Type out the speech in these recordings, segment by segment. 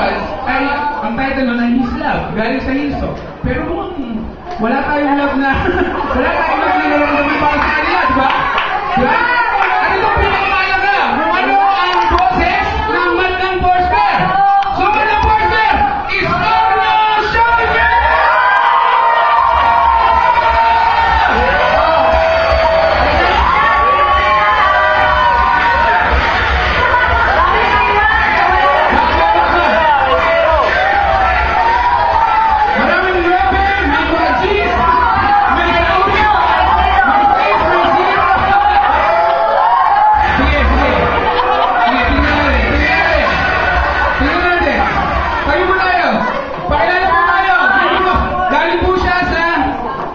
Gods ay, ang title nun ay His Love, galing sa Hilso. Pero kung wala tayong love na, wala tayong love na nararamdaman para sa kanila, di ba? Di ba? At ito pinakamalaga, kung ano ang boses ng Madlang Foursquare. So, Madlang Foursquare is Orlo Shogun!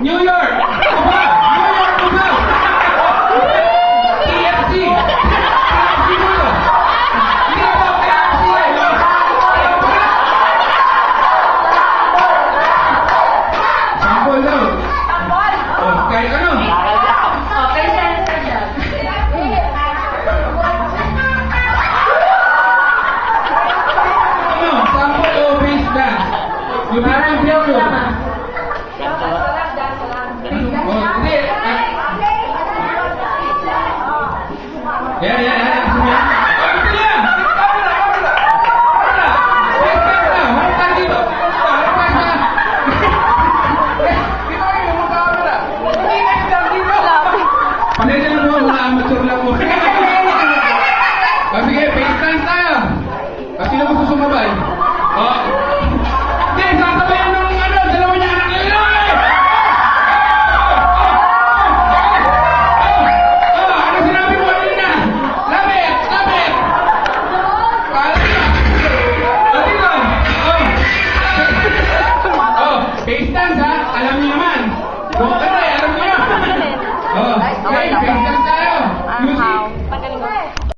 New York! Uba! New York, Uba! TFC! TFC dito! Hindi po, TFC eh, no? Sample daw. Oh, kahit ano? Ano? Sample o bass dance? Yung parang video. Pasensya na po, mga amateur lang po. Sige, face dance tayo. Sino gusto sumabay? Hindi, sasabayan ng dalawa niya anak nila eh! Ano sinabi mo kanina? Lapit! Lapit! Dito! Face dance ha? Alam niyo naman. Buka na!